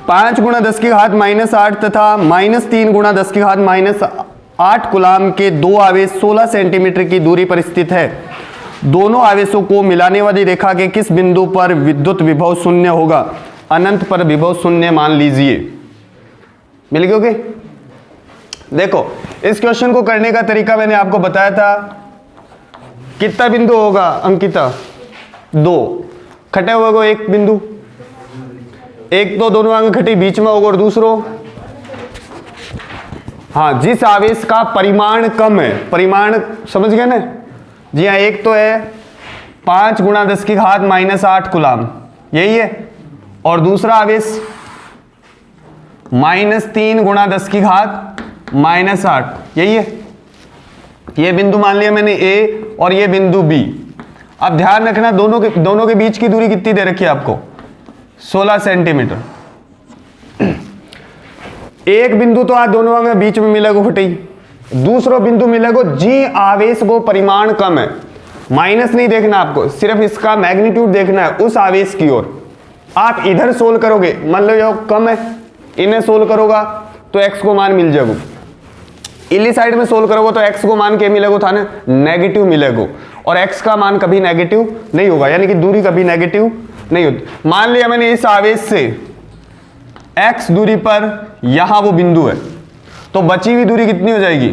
5 गुणा 10 की घात -8 तथा -3 गुणा 10 की घात -8 कूलाम के दो आवेश 16 सेंटीमीटर की दूरी पर स्थित है। दोनों आवेशों को मिलाने वाली रेखा के किस बिंदु पर विद्युत विभव शून्य होगा? अनंत पर विभव शून्य मान लीजिए। मिल गए? ओके, देखो इस क्वेश्चन को करने का तरीका मैंने आपको बताया था। कितना बिंदु होगा अंकिता? 2 खटे हुए को एक बिंदु, एक तो दोनों अंग खटी बीच में होगा और दूसरो, हाँ, जिस आवेश का परिमाण कम है, परिमाण समझ गए ना जी हाँ, एक तो है 5 गुणा 10 की घात -8 कूलाम, यही है, और दूसरा आवेश -3 गुणा 10 की घात -8, यही है। ये बिंदु मान लिया मैंने ए और ये बिंदु बी। अब ध्यान रखना दोनों के बीच की दूरी कितनी दे रखी है आपको? 16 सेंटीमीटर। एक बिंदु तो आज दोनों अंग बीच में मिलेगा फटी, दूसरा बिंदु मिलेगा जी आवेश को परिमाण कम है। माइनस नहीं देखना आपको, सिर्फ इसका मैग्नीट्यूड देखना है उस आवेश की ओर। आप इधर सोल्व करोगे, मान लो जो कम है इन्हें सोल्व करोगा तो x को मान मिल जाएगा, इली साइड में सोल्व करोगे तो x को मान क्या मिलेगा था ना? नेगेटिव मिलेगा, और x का मान कभी नेगेटिव नहीं होगा, यानी कि दूरी कभी नेगेटिव नहीं होती। मान लिया मैंने इस आवेश से x दूरी पर यहां वो बिंदु है, तो बची हुई दूरी कितनी हो जाएगी?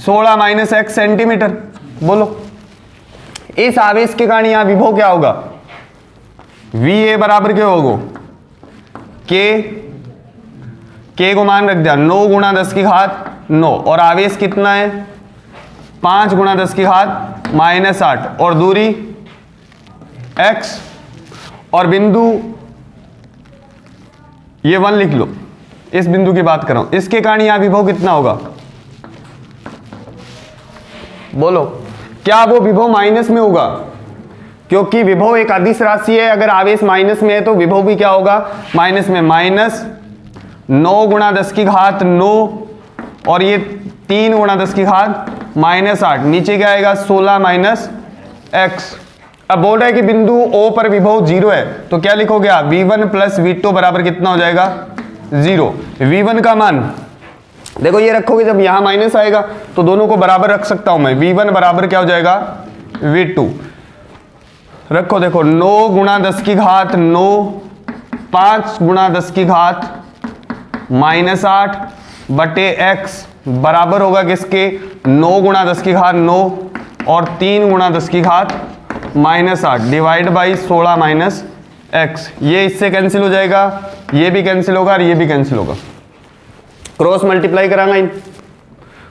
16 - x सेंटीमीटर। बोलो इस आवेश के कारण यहां विभव क्या होगा? VA बराबर क्या होगा? K को मान रख दिया 9 गुणा 10 की घात 9, और आवेश कितना है? 5 गुणा 10 की घात -8, और दूरी x, और बिंदु ये 1 लिख लो, इस बिंदु की बात कर रहा हूं। इसके कारण यहां विभव कितना होगा? बोलो क्या वो विभव माइनस में होगा? क्योंकि विभव एक अदिश राशि है, अगर आवेश माइनस में है तो विभव भी क्या होगा? माइनस में। -9 गुणा 10 की घात 9, और ये 3 गुणा 10 की घात -8, नीचे क्या आएगा? 16 - x। अब बोल रहा है कि बिंदु O पर विभव 0 है, तो क्या लिखोगे आप? V1 + V2 बराबर कितना हो जाएगा? 0। V1 का मान देखो ये रखोगे, जब यहां माइनस आएगा तो दोनों को बराबर रख सकता हूं मैं। V1 बराबर क्या हो जाएगा? V2 रखो। देखो 9 गुणा 10 की घात 9, 5 गुणा 10 की घात -8 बटे x बराबर होगा किसके? 9 गुणा 10 की घात 9 और 3 गुणा 10 की घात -8 डिवाइड बाई 16 - x। ये इससे कैंसिल हो जाएगा, ये भी कैंसिल होगा और ये भी कैंसिल होगा। क्रॉस मल्टीप्लाई करांगा इन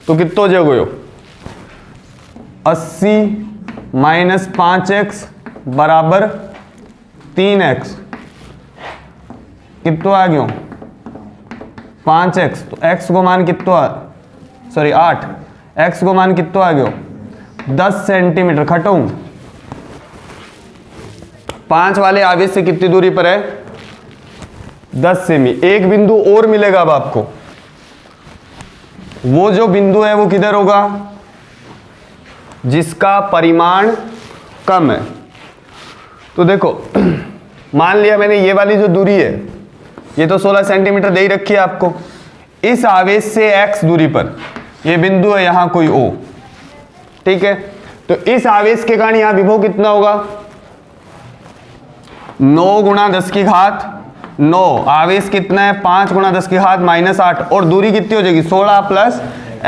तो कितना हो जाएगा? 80 - 5x बराबर 3x। कितना आ गया? 5x। तो x को मान कितना? सॉरी 8। x को मान कितना आ गया? 10 सेंटीमीटर। खटो 5 वाले आवेश से कितनी दूरी पर है? 10 सेमी। एक बिंदु और मिलेगा अब आपको, वो जो बिंदु है वो किधर होगा? जिसका परिमाण कम है। तो देखो मान लिया मैंने ये वाली जो दूरी है ये तो 16 सेंटीमीटर दे ही रखी है आपको। इस आवेश से x दूरी पर ये बिंदु है यहां कोई O, ठीक है। तो इस आवेश के कारण यहां विभव कितना होगा? 9 गुणा 10 की घात 9, आवेश कितना है? 5 गुणा 10 की घात -8, और दूरी कितनी हो जाएगी? 16 +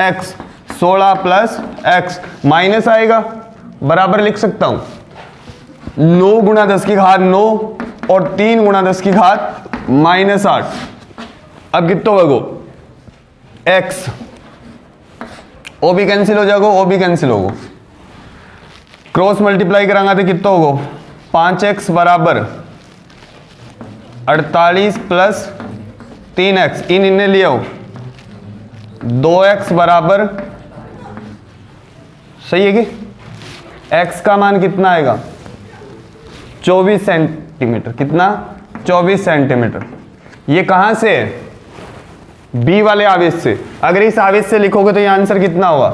x। 16 + x माइनस आएगा, बराबर लिख सकता हूं 9 गुणा 10 की घात 9 और 3 गुणा 10 की घात -8। अब कितना होगा? x। ओ भी कैंसिल हो जाएगा, ओ भी कैंसिल होगा। क्रॉस मल्टीप्लाई करांगा तो कितना होगा? 5x बराबर 48 + 3x। इन्हें ले आओ, 2x बराबर, सही है कि? x का मान कितना आएगा? 24 सेंटीमीटर। कितना? 24 सेंटीमीटर। ये कहां से है? B वाले आवेश से। अगर इस आवेश से लिखोगे तो ये आंसर कितना होगा?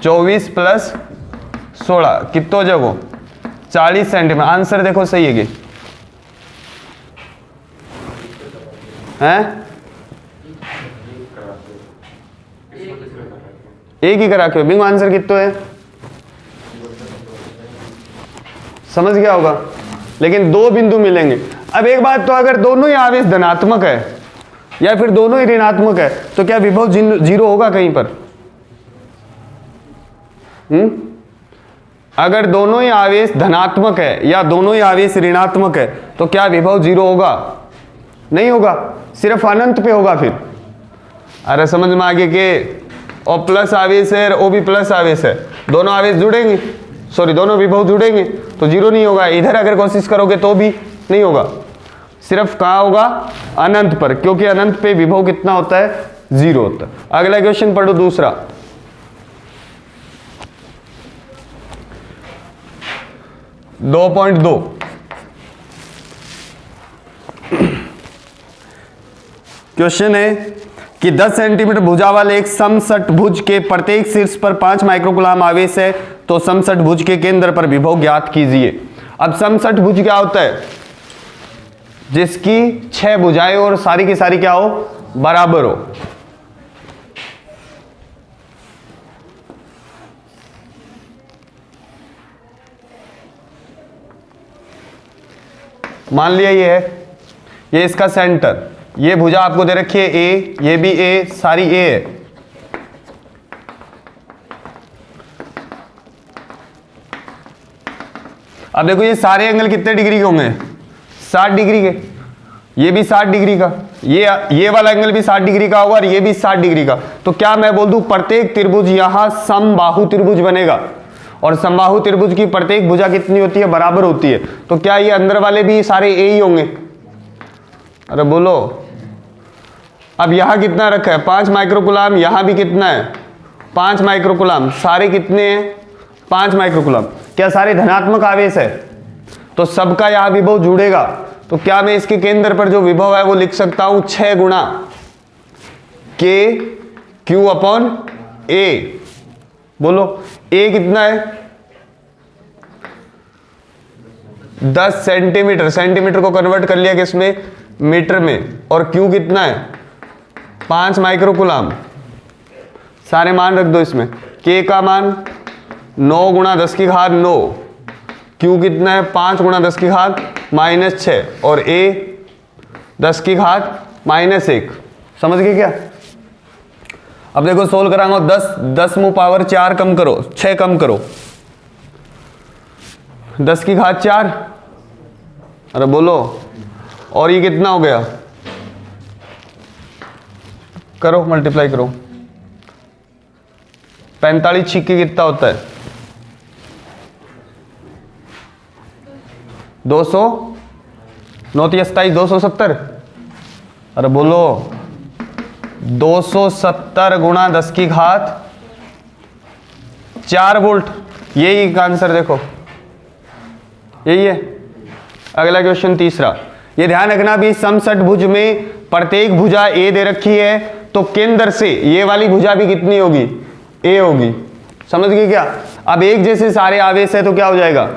24 + 16 कितना हो जाएगा? 40 सेंटीमीटर। आंसर देखो सही है कि हैं? एक ही करा के बिंगो आंसर कितना है समझ गया होगा। लेकिन दो बिंदु मिलेंगे। अब एक बात तो, अगर दोनों ही आवेश धनात्मक है या फिर दोनों ही ऋणात्मक है तो क्या विभव जीरो होगा कहीं पर? अगर दोनों ही आवेश धनात्मक है या दोनों ही आवेश ऋणात्मक है तो क्या विभव जीरो होगा? नहीं होगा, सिर्फ अनंत पे होगा फिर। अरे समझ में आ गया कि और प्लस आवेश है और ओ भी प्लस आवेश है, दोनों आवेश जुड़ेंगे, सॉरी दोनों विभव जुड़ेंगे तो जीरो नहीं होगा। इधर अगर कोशिश करोगे तो भी नहीं होगा, सिर्फ कहाँ होगा? अनंत पर, क्योंकि अनंत पे विभव कितना होता है? जीरो होता है। अगला क्वेश्चन पढ़ो दूसरा। दो पॉइंट दो क्वेश्चन है कि 10 सेंटीमीटर भुजा वाले एक समषटभुज के प्रत्येक शीर्ष पर 5 माइक्रोकूलाम आवेश है, तो समषटभुज के केंद्र पर विभव ज्ञात कीजिए। अब समषटभुज क्या होता है? जिसकी 6 भुजाएं और सारी की सारी क्या हो? बराबर हो। मान लिया ये है, ये इसका सेंटर, ये भुजा आपको दे रखी है ए, ये भी ए, सारी ए है। अब देखो ये सारे एंगल कितने डिग्री के होंगे? 60 डिग्री के। ये भी 60 डिग्री का, ये वाला एंगल भी 60 डिग्री का होगा और ये भी 60 डिग्री का। तो क्या मैं बोल दूं प्रत्येक त्रिभुज यहां समबाहु त्रिभुज बनेगा, और समबाहु त्रिभुज की प्रत्येक भुजा कितनी होती है? बराबर होती है। तो क्या ये अंदर वाले भी सारे ए ही होंगे? अरे बोलो। अब यहां कितना रखा है? 5 माइक्रोकूलाम, यहां भी कितना है? 5 माइक्रोकूलाम। सारे कितने हैं? 5 माइक्रोकूलाम। क्या सारे धनात्मक आवेश है? तो सबका यहां विभव जुड़ेगा। तो क्या मैं इसके केंद्र पर जो विभव है वो लिख सकता हूं 6 गुणा के क्यू अपॉन ए। बोलो ए कितना है? 10 सेंटीमीटर। सेंटीमीटर को कन्वर्ट कर लिया किसमें? मीटर में। और क्यू कितना है? 5 माइक्रोकूलाम। सारे मान रख दो इसमें। के का मान 9 गुणा 10 की घात 9, क्यू कितना है? 5 गुणा 10 की घात -6, और ए 10 की घात -1। समझ गए क्या? अब देखो सोल्व कराऊंगा। 10 मुँह पावर 4 कम करो, 6 कम करो, 10 की घात 4। अरे बोलो। और ये कितना हो गया? करो मल्टीप्लाई करो। 45 छिक्के कितना होता है? 200, 9 27, 270। अरे बोलो 270 गुणा 10 की घात 4 वोल्ट। यही का आंसर देखो, यही है। अगला क्वेश्चन तीसरा। ये ध्यान रखना भी समषटभुज में प्रत्येक भुजा ए दे रखी है, तो केंद्र से ये वाली भुजा भी कितनी होगी? ए होगी। समझ गए क्या? अब एक जैसे सारे आवेश है तो क्या हो जाएगा?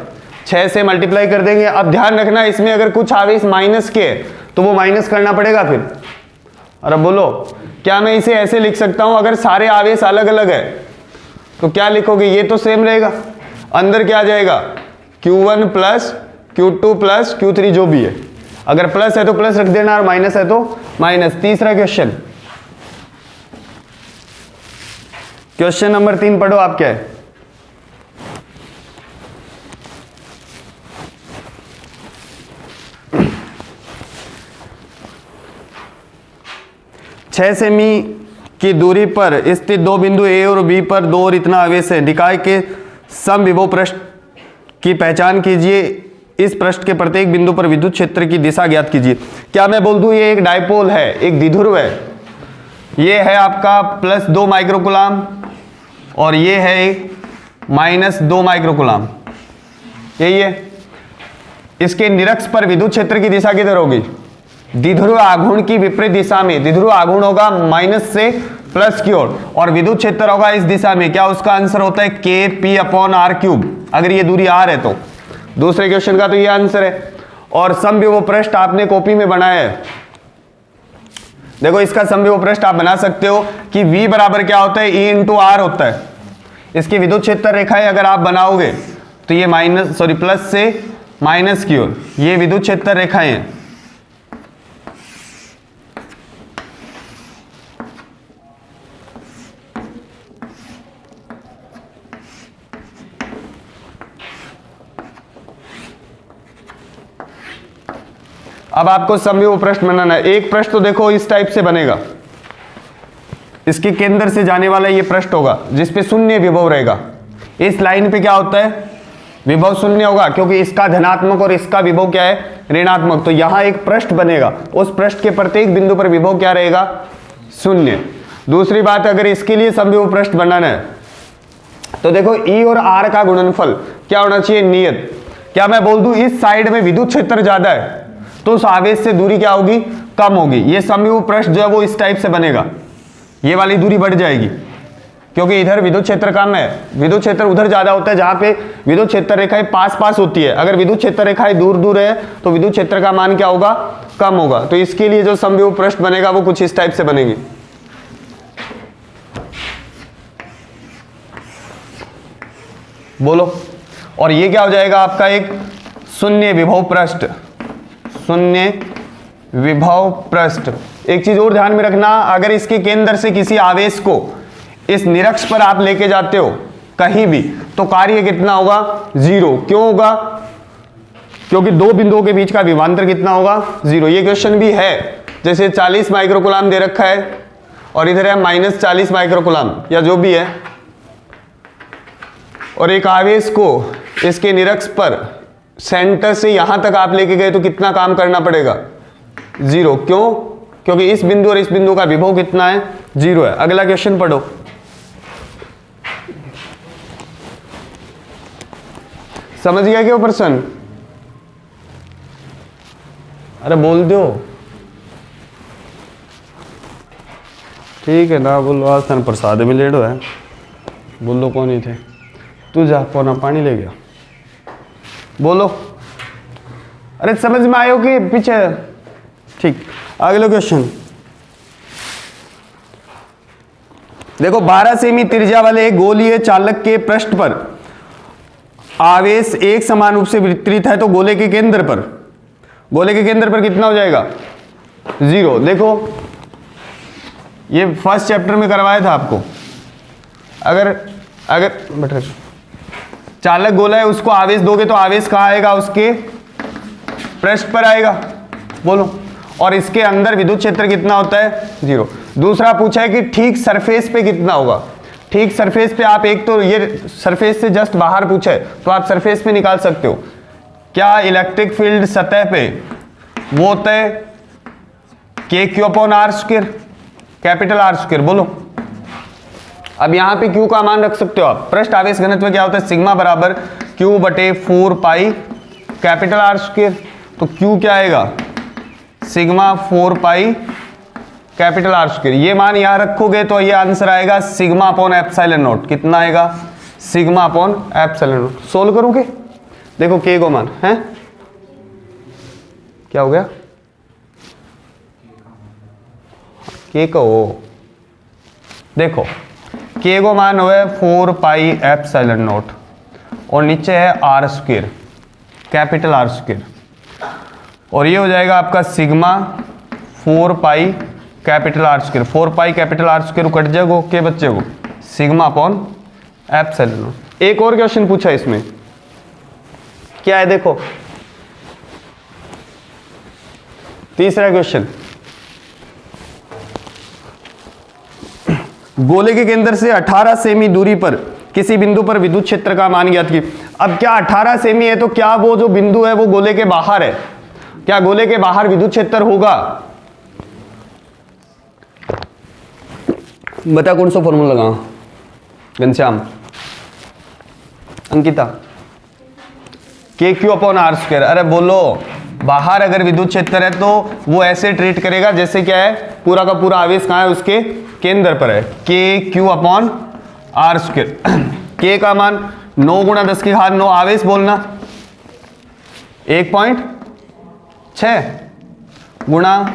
6 से मल्टीप्लाई कर देंगे। अब ध्यान रखना इसमें अगर कुछ आवेश माइनस के है तो वो माइनस करना पड़ेगा फिर। अरे बोलो, क्या मैं इसे ऐसे लिख सकता हूं अगर सारे आवेश अलग अलग है तो क्या लिखोगे? ये तो सेम रहेगा, अंदर क्या आ जाएगा? Q1 plus Q2 plus Q3 जो भी है। अगर प्लस है तो प्लस रख देना और माइनस है तो माइनस। तीसरा क्वेश्चन, क्वेश्चन नंबर 3 पढ़ो। आप क्या है? छह सेमी की दूरी पर स्थित दो बिंदु ए और बी पर दो और इतना आवेश है। निकाय के समविभव पृष्ठ की पहचान कीजिए। इस पृष्ठ के प्रत्येक बिंदु पर विद्युत क्षेत्र की दिशा ज्ञात कीजिए। क्या मैं बोल दूं ये एक डायपोल है, एक द्विध्रुव है। ये है आपका +2 माइक्रोकूलाम और ये है -2 माइक्रोकूलाम। यही है। इसके निरक्ष पर विद्युत क्षेत्र की दिशा किधर होगी? द्विध्रुव आघूर्ण की विपरीत दिशा में। द्विध्रुव आघूर्ण होगा माइनस से प्लस की ओर और विद्युत क्षेत्र होगा इस दिशा में। क्या उसका आंसर होता है? KP/r³। अगर ये दूरी r है तो। दूसरे क्वेश्चन का तो ये आंसर है। और समविभव पृष्ठ आपने कॉपी में बनाया है, देखो इसका समविभव पृष्ठ आप बना सकते हो कि V बराबर क्या होता है, E इंटू आर होता है। इसकी विद्युत क्षेत्र रेखाएं अगर आप बनाओगे तो ये प्लस से माइनस की ओर ये विद्युत क्षेत्र रेखाएं हैं। अब आपको समविभव पृष्ठ बनाना है। एक पृष्ठ तो देखो इस टाइप से बनेगा, इसके केंद्र से जाने वाला ये पृष्ठ होगा जिसपे शून्य विभव रहेगा। इस लाइन पे क्या होता है, विभव शून्य होगा क्योंकि इसका धनात्मक और इसका विभव क्या है, ऋणात्मक। तो यहां एक पृष्ठ बनेगा, उस पृष्ठ के प्रत्येक बिंदु पर विभव क्या रहेगा, शून्य। दूसरी बात, अगर इसके लिए समविभव पृष्ठ बनाना है तो देखो E और R का गुणनफल क्या होना चाहिए, नियत। क्या मैं बोल दूं इस साइड में विद्युत क्षेत्र ज्यादा है तो उस आवेश से दूरी क्या होगी, कम होगी। ये समविभव पृष्ठ जो है वो इस टाइप से बनेगा, ये वाली दूरी बढ़ जाएगी क्योंकि इधर विद्युत क्षेत्र कम है, विद्युत क्षेत्र उधर ज्यादा होता है जहां पे विद्युत क्षेत्र रेखाएं पास पास होती है। अगर विद्युत क्षेत्र रेखाएं दूर दूर है तो विद्युत क्षेत्र का मान क्या होगा, कम होगा। तो इसके लिए जो समविभव पृष्ठ बनेगा वो कुछ इस टाइप से बनेगी। बोलो, और ये क्या हो जाएगा आपका एक शून्य विभव पृष्ठ, शून्य विभव पृष्ठ। एक चीज और ध्यान में रखना, अगर इसके केंद्र से किसी आवेश को इस निरक्ष पर आप लेके जाते हो कहीं भी तो कार्य कितना होगा, 0। क्यों होगा, क्योंकि दो बिंदुओं के बीच का विभवांतर कितना होगा, 0। ये क्वेश्चन भी है, जैसे 40 माइक्रोकूलम दे रखा है और इधर है -40 माइक्रोकूलम या जो भी है, और एक आवेश को इसके निरक्ष पर सेंटर से यहां तक आप लेके गए तो कितना काम करना पड़ेगा, 0। क्यों, क्योंकि इस बिंदु और इस बिंदु का विभव कितना है, 0 है। अगला क्वेश्चन पढ़ो। समझ गया क्या पर्सन, अरे बोल दो, ठीक है ना, बोलो। आज तन प्रसाद में लेट है, बोलो कौन ही थे, तू जा पौना पानी ले गया, बोलो। अरे समझ में आयो कि पीछे, ठीक। अगला क्वेश्चन देखो, 12 सेमी त्रिज्या वाले एक गोलीय चालक के पृष्ठ पर आवेश एक समान रूप से वितरित है तो गोले के केंद्र पर, गोले के केंद्र पर कितना हो जाएगा, 0। देखो ये फर्स्ट चैप्टर में करवाया था आपको। अगर चालक गोला है उसको आवेश दोगे तो आवेश कहाँ आएगा, उसके पृष्ठ पर आएगा, बोलो। और इसके अंदर विद्युत क्षेत्र कितना होता है, 0। दूसरा पूछा है कि ठीक सरफेस पे कितना होगा। ठीक सरफेस पे आप, एक तो ये सरफेस से जस्ट बाहर पूछा है तो आप सरफेस पे निकाल सकते हो। क्या इलेक्ट्रिक फील्ड सतह पे वो होता है KQ/R², कैपिटल R², बोलो। अब यहां पे Q का मान रख सकते हो आप। पृष्ठ आवेश घनत्व क्या होता है, सिग्मा बराबर Q/4π कैपिटल R²। तो Q क्या आएगा, सिग्मा 4π कैपिटल R²। ये मान यहां रखोगे तो ये आंसर आएगा σ/ε0। कितना आएगा, σ/ε0। सोल्व करोगे, देखो K को मान है क्या हो गया, K को देखो K को मान हुआ 4πε0 और नीचे है R² कैपिटल R², और ये हो जाएगा आपका sigma 4π capital R²। 4π capital R² cut जाएगा, के बच्चे को σ/ε0। एक और क्वेश्चन पूछा इसमें, क्या है देखो, तीसरा क्वेश्चन, गोले के केंद्र से 18 सेमी दूरी पर किसी बिंदु पर विद्युत क्षेत्र का मान ज्ञात कीजिए। अब क्या 18 सेमी है तो क्या वो जो बिंदु है वो गोले के बाहर है, क्या गोले के बाहर विद्युत क्षेत्र होगा, बता कौन सा फॉर्मूला लगा, घनश्याम, अंकिता, KQ/R²। अरे बोलो, बाहर अगर विद्युत क्षेत्र है तो वो ऐसे ट्रीट करेगा जैसे क्या है, पूरा का पूरा आवेश कहाँ है, उसके केंद्र पर है, KQ/R²। K का मान 9 × 10⁻9 आवेश बोलना 1.6 ×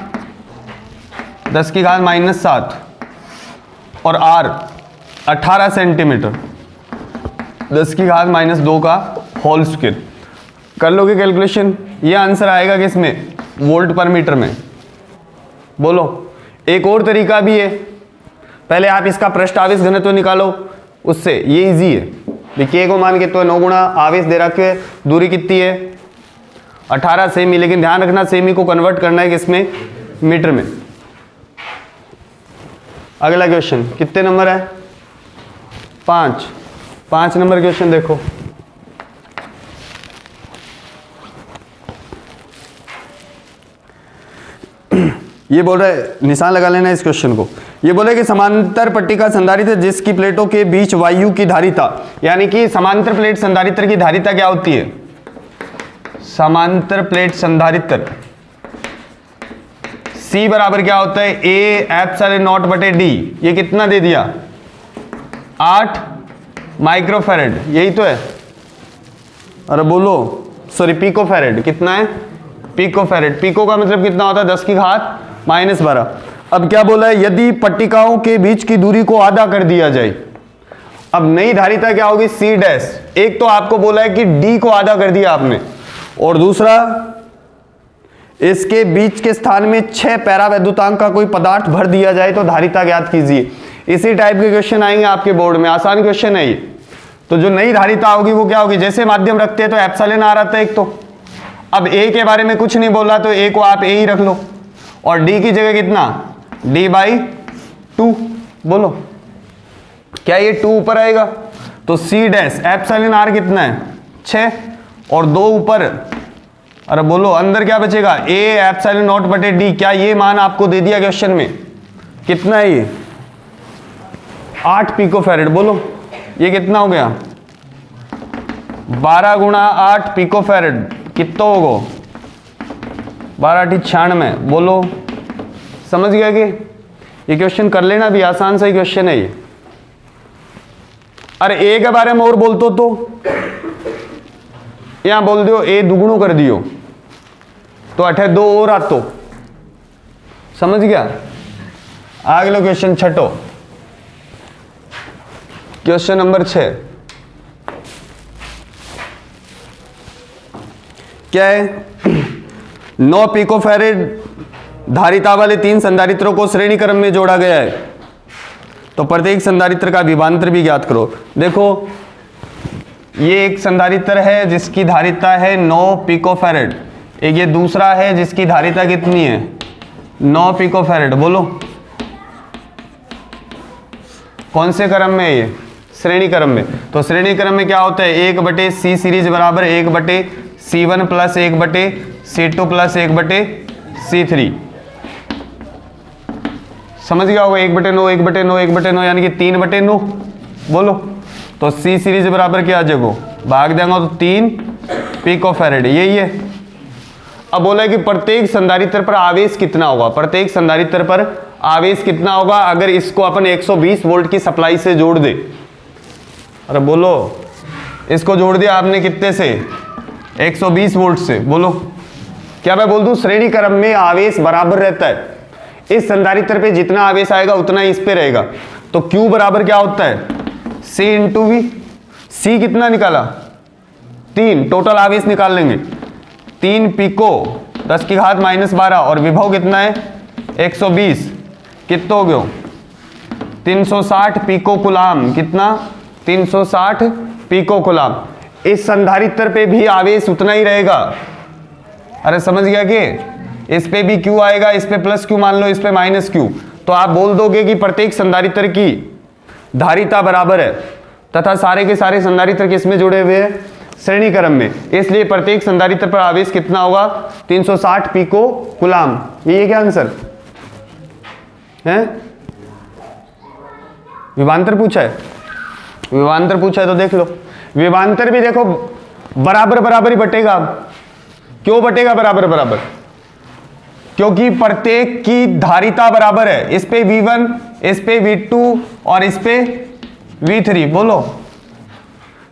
10 की घात -7 और r 18 सेंटीमीटर 10 की घात -2 का होल स्क्वायर। कर लोगे कैलकुलेशन, ये आंसर आएगा किसमें, वोल्ट पर मीटर में। बोलो, एक और तरीका भी है, पहले आप इसका पृष्ठ आवेश घनत्व निकालो, उससे ये इजी है। देखिए को मान के तो 9 गुणा आवेश दे रखे, दूरी कितनी है 18 सेमी, लेकिन ध्यान रखना सेमी को कन्वर्ट करना है किसमें, मीटर में। अगला क्वेश्चन कितने नंबर है, 5 नंबर क्वेश्चन देखो। ये बोल रहा है, निशान लगा लेना इस क्वेश्चन को। ये बोले कि समांतर पट्टिका संधारित्र जिसकी प्लेटों के बीच वायु की धारिता, यानी कि समांतर प्लेट संधारित्र की धारिता क्या होती है, समांतर प्लेट संधारित्र C बराबर क्या होता है, A एप्सिलॉन नॉट बटे D। ये कितना दे दिया, 8 माइक्रोफैरेड, यही तो है। अरे बोलो, सॉरी पिकोफैरेड, कितना है, पिकोफैरेड। पिको का मतलब कितना होता है, 10 की घात -12। अब क्या बोला है, यदि पट्टिकाओं के बीच की दूरी को आधा कर दिया जाए। अब नई धारिता क्या होगी, C डैश। एक तो आपको बोला है कि D को आधा कर दिया आपने, और दूसरा इसके बीच के स्थान में 6 पैरावैद्युतांक का कोई पदार्थ भर दिया जाए तो धारिता ज्ञात कीजिए। इसी टाइप के क्वेश्चन आएंगे आपके बोर्ड में, आसान क्वेश्चन है ये। तो जो नई धारिता होगी वो क्या होगी, जैसे माध्यम रखते हैं तो एप्सिलॉन आ रहा था एक तो। अब A के बारे में कुछ नहीं बोला तो A को आप A ही रख लो, और D की जगह कितना, D/2। बोलो, क्या ये 2 ऊपर आएगा, तो C डैश एप्सिलॉन R कितना है 6 और 2 ऊपर। अरे बोलो, अंदर क्या बचेगा, A एप्सिलॉन नॉट बटे D। क्या ये मान आपको दे दिया क्वेश्चन में, कितना है ये, 8 पिकोफैरेड। बोलो ये कितना हो गया, 12 गुणा 8 पिकोफैरेड, कितना होगा, 12 × 96। बोलो, समझ गया कि ये क्वेश्चन कर लेना भी, आसान सा ही क्वेश्चन है ये। अरे A के बारे में और बोलते तो यहां बोल दियो A दुगुणो कर दियो तो 8 2 और आतो, समझ गया। अगला क्वेश्चन छठो, क्वेश्चन नंबर 6 क्या है, 9 पिकोफैरेड धारिता वाले 3 संधारित्रों को श्रेणी क्रम में जोड़ा गया है, तो प्रत्येक संधारित्र का विभवांतर भी ज्ञात करो। देखो ये एक संधारित्र है जिसकी धारिता है 9 पिकोफैरेड, एक ये दूसरा है जिसकी धारिता कितनी है 9 पिकोफैरेड। बोलो कौन से क्रम में है ये, श्रेणी क्रम में। तो श्रेणी क्रम में क्या होता है, 1/C सीरीज बराबर 1/C1 plus 1/C2 plus 1/C3। समझ गया होगा, 1/9 1/9 1/9 यानी कि 3/9। बोलो, तो C सीरीज बराबर क्या आ जाएगा, भाग देंगे तो 3 पिकोफैरेड, यही है। अब बोला है कि प्रत्येक संधारित्र पर आवेश कितना होगा, प्रत्येक संधारित्र पर आवेश कितना होगा अगर इसको अपन 120 वोल्ट की सप्लाई से जोड़ दे। अरे बोलो, इसको जोड़ दिया आपने कितने से, 120 वोल्ट से। बोलो, क्या मैं बोल दूं श्रेणी क्रम में आवेश बराबर रहता है, इस संधारित्र पे जितना आवेश आएगा उतना इस पे रहेगा। तो Q बराबर क्या होता है, C × V। C कितना निकाला, 3, टोटल आवेश निकाल लेंगे 3 पिको 10 की घात -12 और विभव कितना है 120, कितना हो गया 360 पिको कुलाम। कितना, 360 पिको कुलाम। इस संधारित्र पे भी आवेश उतना ही रहेगा। अरे समझ गया कि इस पे भी Q आएगा, इस पे प्लस Q मान लो, इस पे माइनस Q। तो आप बोल दोगे कि प्रत्येक संधारित्र की धारिता बराबर है तथा सारे के सारे संधारित्र किसमें जुड़े हुए हैं, श्रेणी क्रम में, इसलिए प्रत्येक संधारित्र पर आवेश कितना होगा 360 पिको कुलाम। ये क्या आंसर है, विभवांतर पूछा है, विभवांतर पूछा है तो देख लो। विभवांतर भी देखो बराबर बराबर ही बटेगा। क्यों बटेगा बराबर बराबर, क्योंकि प्रत्येक की धारिता बराबर है। इस पे V1, इस पे V2 और इस पे V3। बोलो,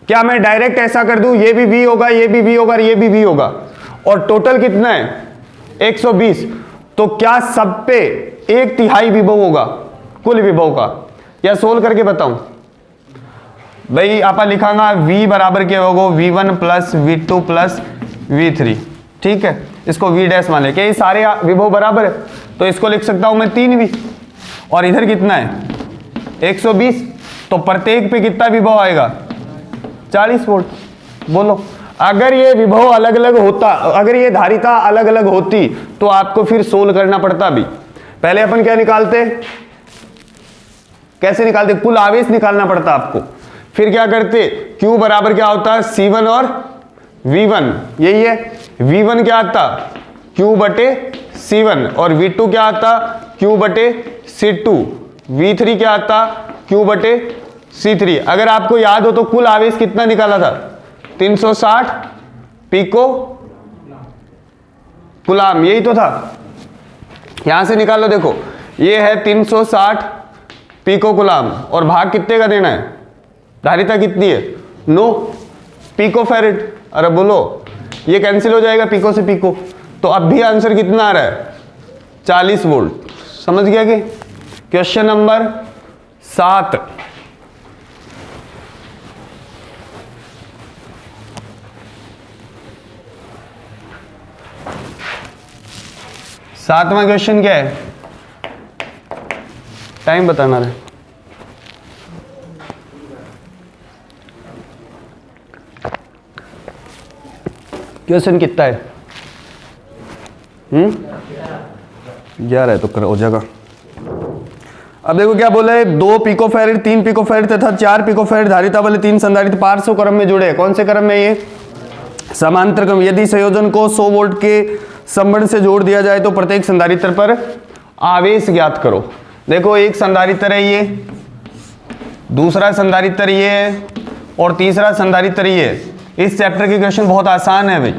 क्या मैं डायरेक्ट ऐसा कर दूं, ये भी V होगा, ये भी V होगा, ये भी V होगा, और टोटल कितना है 120। तो क्या सब पे 1/3 विभव होगा कुल विभव का, या सोल्व करके बताऊं भाई? आप लिखांगा V बराबर क्या होगा, V1 plus V2 plus V3, ठीक है, इसको V डैश मान ले, क्या ये सारे विभव बराबर है, तो इसको लिख सकता हूं मैं 3V, और इधर कितना है 120, तो प्रत्येक पे कितना विभव आएगा 40 वोल्ट। बोलो, अगर ये विभव अलग अलग होता, अगर ये धारिता अलग अलग होती तो आपको फिर सोल्व करना पड़ता भी। पहले अपन क्या निकालते, कैसे निकालते, कुल आवेश निकालना पड़ता आपको, फिर क्या करते, Q बराबर क्या होता है C1 और V1, यही है, V1 क्या आता Q बटे C1, और V2 क्या आता Q बटे C2, V3 क्या आता Q बटे C3। अगर आपको याद हो तो कुल आवेश कितना निकाला था 360 पिको कुलाम, यही तो था, यहां से निकालो, देखो ये है 360 पिको कुलाम, और भाग कितने का देना है, धारिता कितनी है 9 पिको फेरेड। अरे बोलो, ये कैंसिल हो जाएगा पिको से पिको, तो अब भी आंसर कितना आ रहा है 40 वोल्ट। समझ गया कि? क्वेश्चन नंबर 7, सातवां क्वेश्चन क्या है, टाइम बताना है। क्वेश्चन कितना है 11 है, तो करो हो जाएगा। अब देखो क्या बोला है, 2 पिको फेरेड, 3 पिको फेरेड तथा 4 पिको फेरेड धारिता वाले 3 संधारित्र पार्श्व क्रम में जुड़े हैं। कौन से क्रम में? ये समांतर क्रम। यदि संयोजन को 100 वोल्ट के संबंध से जोड़ दिया जाए तो प्रत्येक संधारित्र पर आवेश ज्ञात करो। देखो, एक संधारित्र है ये, दूसरा संधारित्र ये है, और तीसरा संधारित्र ये है। इस चैप्टर के क्वेश्चन बहुत आसान है भाई,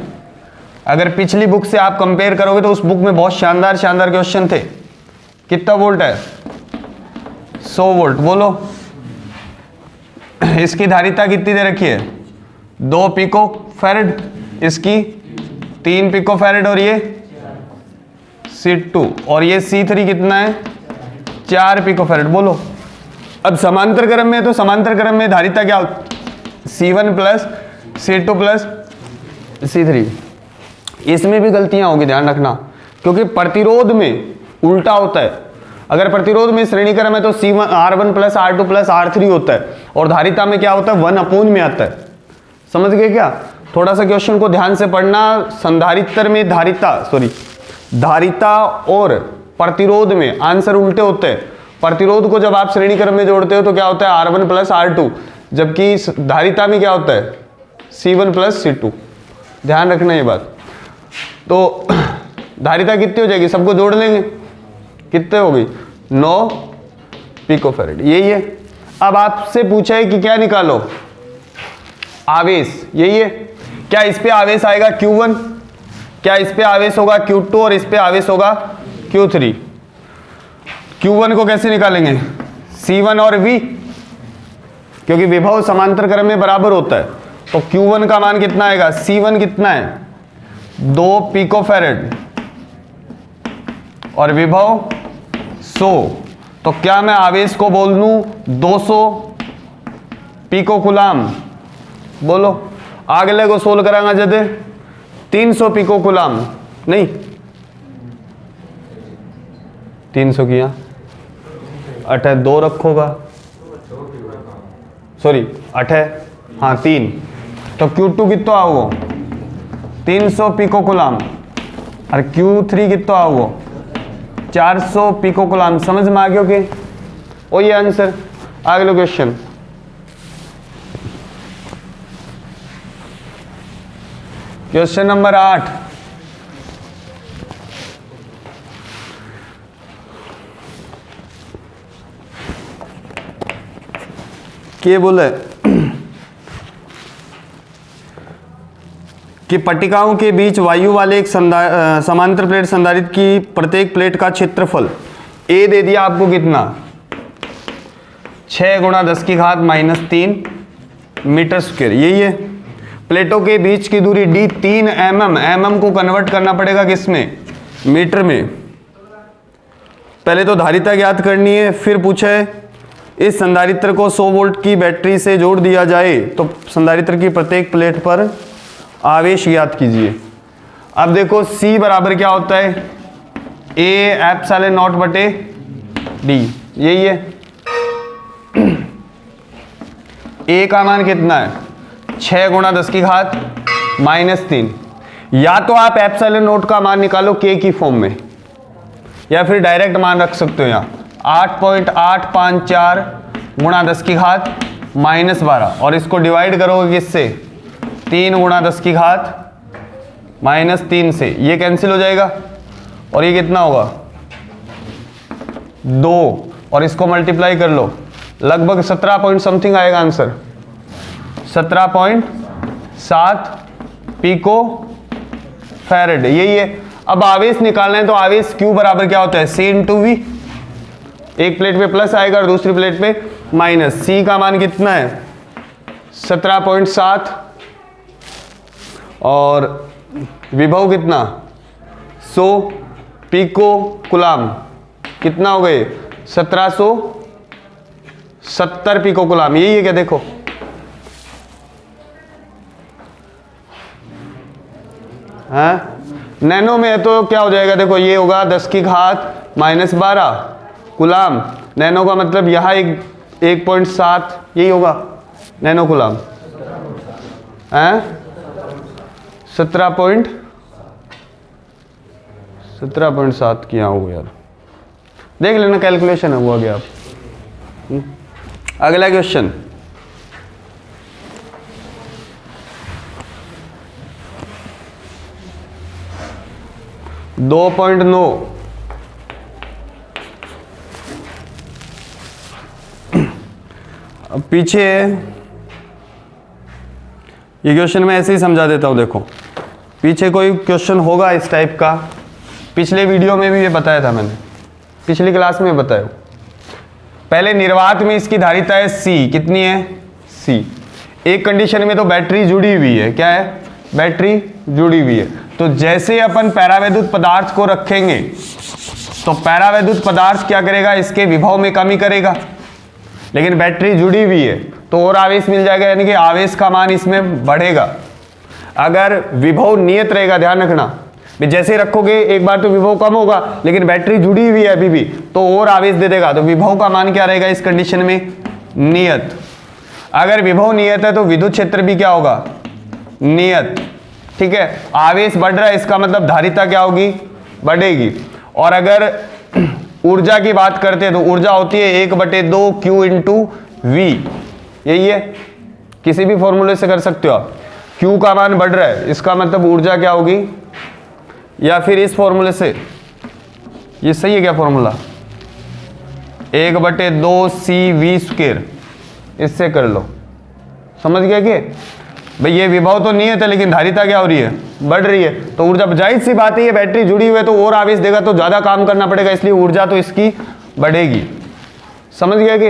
अगर पिछली बुक से आप कंपेयर करोगे तो उस बुक में बहुत शानदार शानदार क्वेश्चन थे। कितना वोल्ट है 100 वोल्ट, बोलो इसकी धारिता कितनी दे रखी है 2 पिको फेरेड, इसकी 3 पिको फेरेड, और ये C2, और ये C3 कितना है 4 पिको फेरेड। बोलो, अब समांतर क्रम में, तो समांतर क्रम में धारिता क्या C1 plus C2 plus C3। इसमें भी गलतियां होगी, ध्यान रखना, क्योंकि प्रतिरोध में उल्टा होता है। अगर प्रतिरोध में श्रेणी क्रम है तो C1 R1 plus R2 plus R3 होता है, और धारिता में क्या होता है 1/, में आता है। समझ गए क्या? थोड़ा सा क्वेश्चन को ध्यान से पढ़ना। संधारित्र में धारिता और प्रतिरोध में आंसर उल्टे होते हैं। प्रतिरोध को जब आप श्रेणी क्रम में जोड़ते हो तो क्या होता है R1 प्लस R2, जबकि धारिता में क्या होता है C1 प्लस C2। ध्यान रखना ये बात। तो धारिता कितनी हो जाएगी, सबको जोड़ लेंगे, कितने हो गई 9 पिको फेरेड, यही है। अब आपसे पूछा है कि क्या निकालो आवेश, यही है। क्या इस पे आवेश आएगा Q1, क्या इस पे आवेश होगा Q2, और इस पे आवेश होगा Q3। Q1 को कैसे निकालेंगे, C1 और V, क्योंकि विभव समांतर क्रम में बराबर होता है। तो Q1 का मान कितना आएगा, C1 कितना है 2 पिको फेरेड, और विभव 100, तो क्या मैं आवेश को बोल दूं 200 पिको कुलाम। बोलो, अगले को सोल्व करांगा जदे 300 पिको कुलाम, नहीं 300 किया 8 2 रखोगा, सॉरी 8 हाँ 3, तो Q2 कितना आओ 300 पिको कुलाम, और Q3 कितना आओ 400 पिको कुलाम। समझ में आ गया कि ओ ये आंसर। अगला क्वेश्चन, क्वेश्चन नंबर 8। क्या बोले कि पट्टिकाओं के बीच वायु वाले एक समांतर प्लेट संधारित्र की प्रत्येक प्लेट का क्षेत्रफल ए दे दिया आपको कितना 6 × 10⁻³ मीटर स्क्वायर, यही है। प्लेटों के बीच की दूरी d 3 mm, mm को कन्वर्ट करना पड़ेगा किसमें, मीटर में, पहले तो धारिता ज्ञात करनी है, फिर पूछा है इस संधारित्र को 100 वोल्ट की बैटरी से जोड़ दिया जाए तो संधारित्र की प्रत्येक प्लेट पर आवेश ज्ञात कीजिए। अब देखो C बराबर क्या होता है, A एप्सिलॉन नॉट बटे D, यही है। A का मान कितना है, 6 गुणा 10 की घात -3। या तो आप एप्सिलॉन नॉट का मान निकालो K की फॉर्म में, या फिर डायरेक्ट मान रख सकते हो यहाँ 8.854 गुणा 10 की घात -12, और इसको डिवाइड करोगे किससे, 3 गुणा 10 की घात -3 से, ये कैंसिल हो जाएगा और ये कितना होगा 2, और इसको मल्टीप्लाई कर लो, लगभग 17 पॉइंट समथिंग आएगा आंसर, 17.7 पिको फैरेड, यही है। अब आवेश निकालना है तो आवेश Q बराबर क्या होता है, C इंटू V, एक प्लेट पे प्लस आएगा और दूसरी प्लेट पे माइनस। C का मान कितना है 17.7 और विभव कितना 100 पिको कुलाम, कितना हो गए 1770 पिको कुलाम, यही है क्या, देखो हाँ नैनो में है तो क्या हो जाएगा, देखो ये होगा 10 की घात -12 कुलाम, नैनो का मतलब यहाँ 1.7 यही होगा नैनो कुलाम, 17.7 किया होगा यार, देख लेना कैलकुलेशन है, हुआ गया आप। अगला क्वेश्चन, दो 2.9 अब पीछे ये क्वेश्चन मैं ऐसे ही समझा देता हूं, देखो पीछे कोई क्वेश्चन होगा इस टाइप का, पिछले वीडियो में भी ये बताया था मैंने, पिछली क्लास में बताया। पहले निर्वात में इसकी धारिता है C, कितनी है C, एक कंडीशन में तो बैटरी जुड़ी हुई है, क्या है बैटरी जुड़ी हुई है, तो जैसे अपन पैरावैद्युत पदार्थ को रखेंगे तो पैरावैद्युत पदार्थ क्या करेगा, इसके विभव में कमी करेगा, लेकिन बैटरी जुड़ी हुई है तो और आवेश मिल जाएगा, यानी कि आवेश का मान इसमें बढ़ेगा। अगर विभव नियत रहेगा, ध्यान रखना जैसे रखोगे एक बार तो विभव कम होगा, लेकिन बैटरी जुड़ी हुई है अभी भी तो और आवेश दे देगा, तो विभव का मान क्या रहेगा इस कंडीशन में नियत। अगर विभव नियत है तो विद्युत क्षेत्र भी क्या होगा नियत, ठीक है। आवेश बढ़ रहा है इसका मतलब धारिता क्या होगी बढ़ेगी। और अगर ऊर्जा की बात करते हैं तो ऊर्जा होती है 1/2 Q इंटू V, यही है, किसी भी फॉर्मूले से कर सकते हो आप। Q का मान बढ़ रहा है इसका मतलब ऊर्जा क्या होगी, या फिर इस फॉर्मूले से, ये सही है क्या फॉर्मूला 1/2 CV², इससे कर लो, समझ गया कि भाई ये विभव तो नहीं है लेकिन धारिता क्या हो रही है बढ़ रही है, तो ऊर्जा जाहिर सी बात है ये बैटरी जुड़ी हुई है तो और आवेश देगा तो ज्यादा काम करना पड़ेगा, इसलिए ऊर्जा तो इसकी बढ़ेगी। समझ गया कि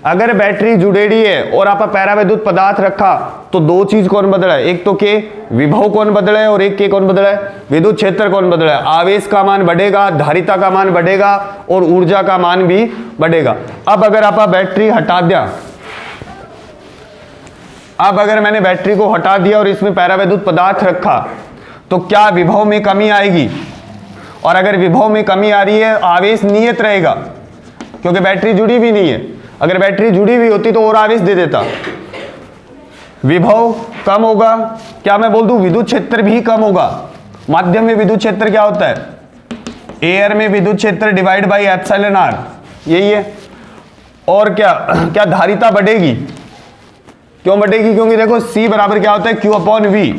अगर बैटरी जुड़ेड़ी है और आप पैरावैद्युत पदार्थ रखा तो दो चीज कौन बदला है, एक तो के विभव कौन बदला है और एक के कौन बदला है विद्युत क्षेत्र कौन बदला है। आवेश का मान बढ़ेगा, धारिता का मान बढ़ेगा और ऊर्जा का मान भी बढ़ेगा। अब अगर आप बैटरी हटा दिया, अब अगर मैंने बैटरी को हटा दिया और इसमें पैरावैद्युत पदार्थ रखा तो क्या विभव में कमी आएगी, और अगर विभव में कमी आ रही है आवेश नियत रहेगा क्योंकि बैटरी जुड़ी भी नहीं है। अगर बैटरी जुड़ी हुई होती तो और आवेश दे देता, विभव कम होगा, क्या मैं बोल दूं विद्युत क्षेत्र भी कम होगा। माध्यम में विद्युत क्षेत्र क्या होता है, एयर में विद्युत क्षेत्र डिवाइड बाई एप्सिलॉन आर, यही है। और क्या क्या धारिता बढ़ेगी, क्यों बढ़ेगी, क्योंकि देखो C बराबर क्या होता है Q/V।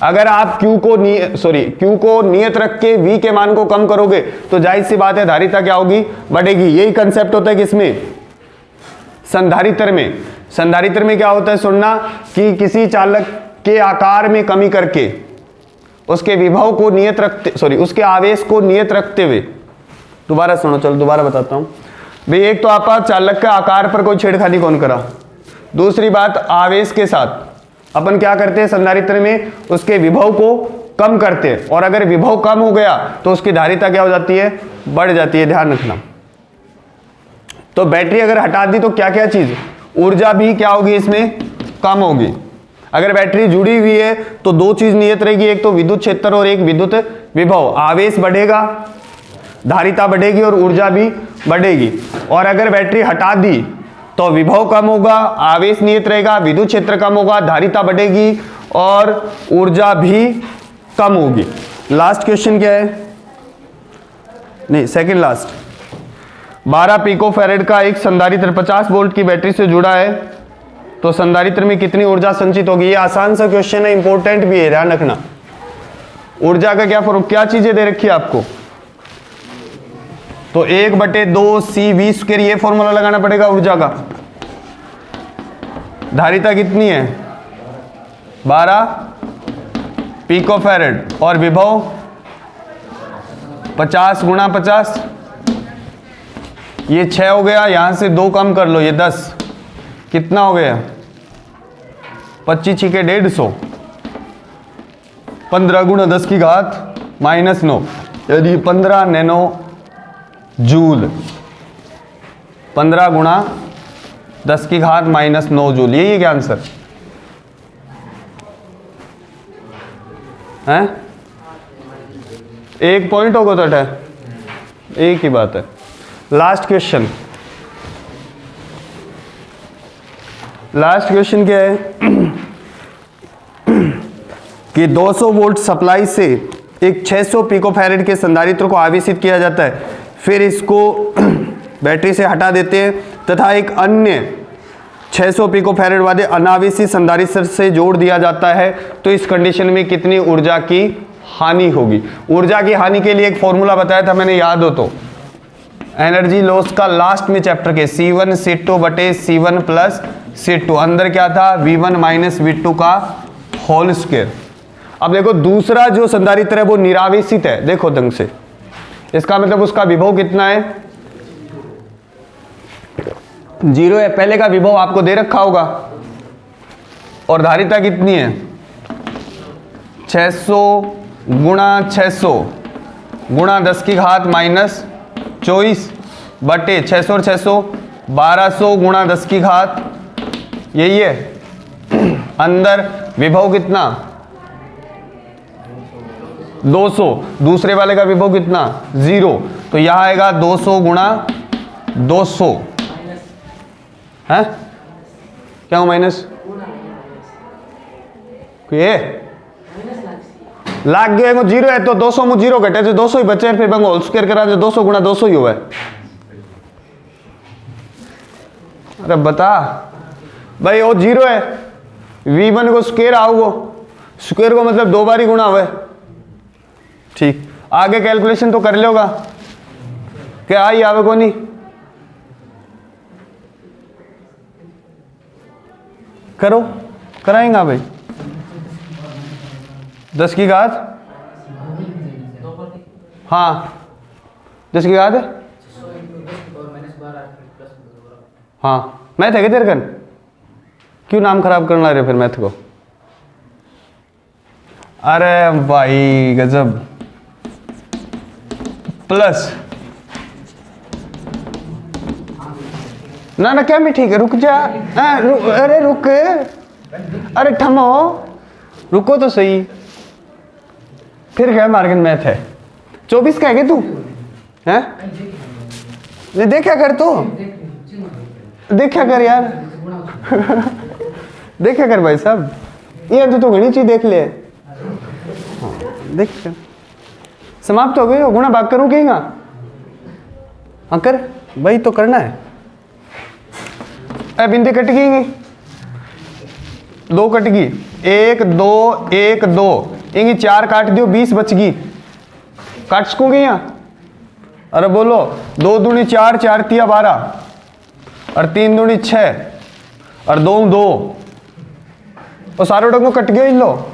अगर आप Q को नियत रख के V के मान को कम करोगे तो जाहिर सी बात है धारिता क्या होगी बढ़ेगी। यही कंसेप्ट होता है किसमें संधारित्र में। संधारित्र में क्या होता है सुनना कि किसी चालक के आकार में कमी करके उसके विभव को नियत रखते उसके आवेश को नियत रखते हुए, दोबारा सुनो, चलो दोबारा बताता हूं भाई। एक तो आप चालक के आकार पर कोई छेड़खानी कौन करा, दूसरी बात आवेश के साथ अपन क्या करते हैं संधारित्र में उसके विभव को कम करते हैं, और अगर विभव कम हो गया तो उसकी धारिता क्या हो जाती है बढ़ जाती है, ध्यान रखना। तो बैटरी अगर हटा दी तो क्या क्या चीज, ऊर्जा भी क्या होगी इसमें, कम होगी। अगर बैटरी जुड़ी हुई है तो दो चीज नियत रहेगी, एक तो विद्युत क्षेत्र और एक विद्युत विभव। आवेश बढ़ेगा, धारिता बढ़ेगी और ऊर्जा भी बढ़ेगी। और अगर बैटरी हटा दी तो विभव कम होगा, आवेश नियत रहेगा, विद्युत क्षेत्र कम होगा, धारिता बढ़ेगी और ऊर्जा भी कम होगी। लास्ट क्वेश्चन क्या है, नहीं सेकंड लास्ट। 12 पिकोफैरेड का एक संधारित्र 50 वोल्ट की बैटरी से जुड़ा है, तो संधारित्र में कितनी ऊर्जा संचित होगी। ये आसान सा क्वेश्चन है, इंपॉर्टेंट भी है, ध्यान रखना। ऊर्जा का क्या फॉर्मूला, क्या चीजें दे रखी है आपको, तो 1/2 CV स्क्वायर, ये फॉर्मूला लगाना पड़ेगा ऊर्जा का। धारिता कितनी है 12 पिकोफैरेड और विभव 50 × 50, ये 6 हो गया, यहां से 2 कम कर लो, ये 10, कितना हो गया 25 × 150, 15 × 10⁻⁻⁹, यानी 15 नैनो जूल, 15 × 10⁻⁻⁹ जूल। यही है क्या आंसर है? एक पॉइंट होगा तो एक ही बात है। लास्ट क्वेश्चन, लास्ट क्वेश्चन क्या है कि 200 वोल्ट सप्लाई से एक 600 पिकोफैरेड के संधारित्र को आवेशित किया जाता है, फिर इसको बैटरी से हटा देते हैं तथा एक अन्य 600 पिकोफैरेड वाले अनावेशित संधारित्र से जोड़ दिया जाता है, तो इस कंडीशन में कितनी ऊर्जा की हानि होगी। ऊर्जा की हानि के लिए एक फॉर्मूला बताया था मैंने, याद हो तो, एनर्जी लॉस का लास्ट में चैप्टर के C1 C2 बटे C1 प्लस C2, अंदर क्या था V1 माइनस V2 का होल स्क्वायर। अब देखो दूसरा जो संधारित्र है वो निरावेशित है, देखो ढंग से, इसका मतलब उसका विभव कितना है 0 है। पहले का विभव आपको दे रखा होगा, और धारिता कितनी है 600 × 600 × 10⁻⁻24 बटे 600 और 600 1200 × 10⁻, यही है। अंदर विभव कितना 200, दूसरे वाले का विभव कितना 0, तो यहां आएगा 200 × 200 है क्या हो माइनस, ये लाग गया 0 है तो 200 में 0 घटे तो 200 ही बचे, फिर बंगो होल स्क्वायर करा तो 200 × 200 ही हुआ है। अरे बता भाई, वो 0 है, V1 को स्क्वायर आओगे, स्क्वायर को मतलब 2 बार ही गुणा हुआ है। ठीक, आगे कैलकुलेशन तो कर लोगा, क्या आई आवे को नहीं, करो, कराएंगा भाई। 10⁻, हाँ 10⁻, हाँ मैथ है क्या तेरे कन, क्यों नाम खराब करना रहे फिर मैथ को। अरे भाई गजब, प्लस ना ना क्या मैं ठीक है, रुक जा, अरे रुक, अरे थमो, रुको तो सही, फिर क्या मार्गन मैथ है 24 का है क्या तू हैं, देखा कर तो, देखा कर यार देखा कर भाई साहब, ये तो घनी चीज देख ले, देख समाप्त हो गई हो, गुणा भाग करूं कहेगा, हाँ कर भाई, तो करना है। अब बिंदे कट गई, 2 कट गई, 1 2 1 2, इंगी 4 काट दियो, 20 बच गई, काट सकोगे यहाँ, अरे बोलो 2 दूनी 4, 4 तिया 12, और 3 दूनी 6, और 2 2, और सारों टक कट गया इन लो,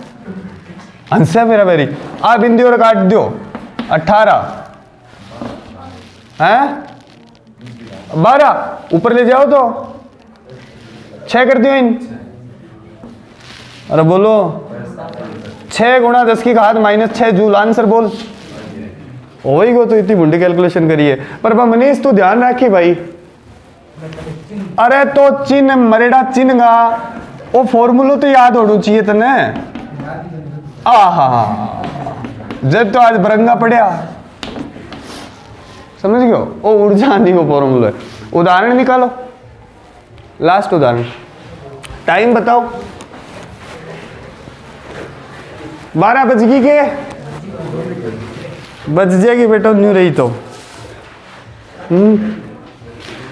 अंश है मेरा वेरी, आ बिंदी और काट दियो 18 हैं, 12 ऊपर ले जाओ तो 6 कर दियो इन, अरे बोलो 6 × 10⁻⁻⁶ जूल, आंसर बोल वही को तो इतनी बुंडी कैलकुलेशन करी है। पर मनीष तू ध्यान रखी भाई, अरे तो चिन्ह मरेड़ा चिन्ह गा वो फॉर्मूला तो याद होना चाहिए तने। आहा जब तो आज बरंगा पड़िया, समझ गयो वो ऊर्जा आंधी वो फॉर्मूला है। उदाहरण निकालो, लास्ट उदाहरण। टाइम बताओ, 12 बज गई के बज जाएगी बेटा, न्यू रही तो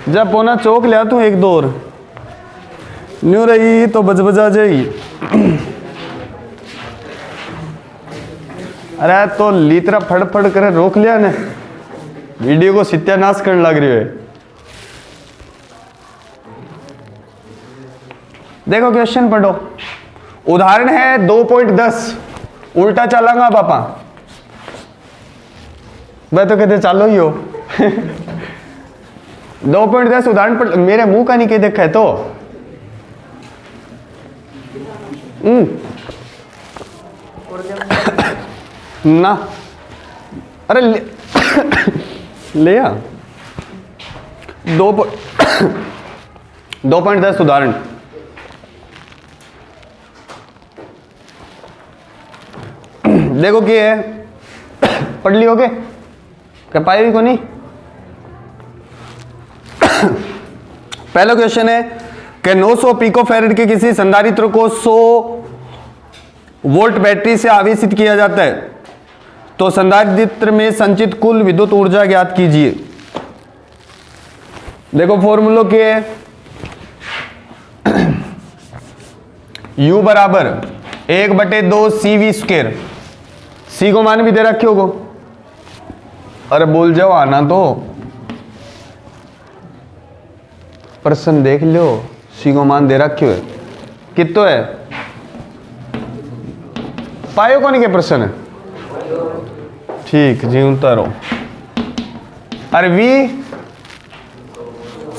जब पोना चौक लिया तू एक दो और न्यू रही तो बजा जाएगी। अरे तो लीतरा फड़ कर रोक लिया ने, वीडियो को सत्यानाश करने लग रही है। देखो क्वेश्चन पढ़ो, उदाहरण है 2.10, उल्टा चलांगा पापा, मैं तो कहते चालो ही हो। 2.10 उदाहरण पढ़, मेरे मुंह का नहीं कह देखा है तो ना, अरे ले आ 2.10 उदाहरण। देखो क्या है, पढ़ लियोगे क्या, पाई को नहीं। पहला क्वेश्चन है कि 900 पिकोफैरेड के किसी संधारित्र को 100 वोल्ट बैटरी से आवेशित किया जाता है, तो संधारित्र में संचित कुल विद्युत ऊर्जा ज्ञात कीजिए। देखो फॉर्मूला क्या है, U बराबर 1/2 CV²। सी को मान भी दे रखे होगो, अरे बोल जाओ आना तो प्रश्न देख लो, सी को मान दे रखे हो कितो है, पायो कौन के प्रश्न है, ठीक जी उतारो। अरे V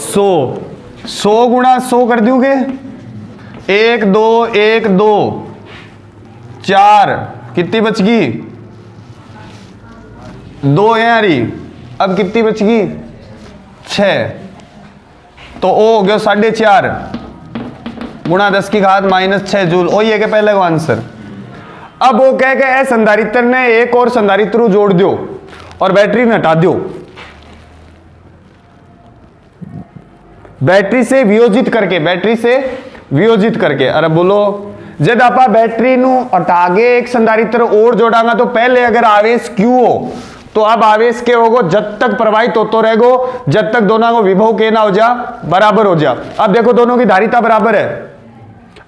100 गुणा 100 कर दोगे, 1 2 1 2 4, कितनी बच गई 2 है यारी, अब कितनी बच गई 6, तो ओ हो गया 4.5 गुणा 10 की घात -6 जूल। ओ ये के पहले का आंसर। अब वो कह के संधारित्र ने एक और संधारित्र जोड़ दो और बैटरी ने हटा दो, बैटरी से वियोजित करके, अरे बोलो जब आप बैटरी नु हटा के एक संधारित्र और जोड़ांगा तो पहले अगर आवेश Q हो तो अब आवेश के होगो जब तक प्रवाहित होते रहेगो जब तक दोनों को विभव के ना हो जा बराबर हो जा। अब देखो दोनों की धारिता बराबर है,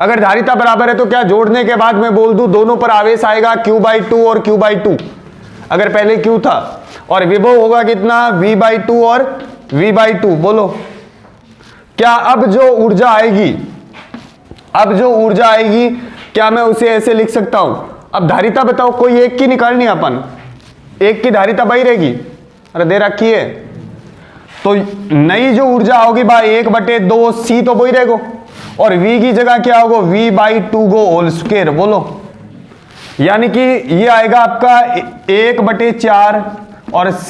अगर धारिता बराबर है तो क्या जोड़ने के बाद मैं बोल दूं दोनों पर आवेश आएगा Q/2 और Q/2, अगर पहले Q था, और विभव होगा कितना V/2 और V/2। बोलो क्या अब जो ऊर्जा आएगी क्या मैं उसे ऐसे लिख सकता हूं। अब धारिता बताओ, कोई एक की निकालनी अपन, एक की धारिता बाई रहेगी, अरे दे रखी है, तो नई जो ऊर्जा होगी भाई 1/2 C तो वही रहेगो, और V की जगह क्या होगा V/2 गो होल स्क्वायर। बोलो यानी कि ये आएगा आपका 1/4 और C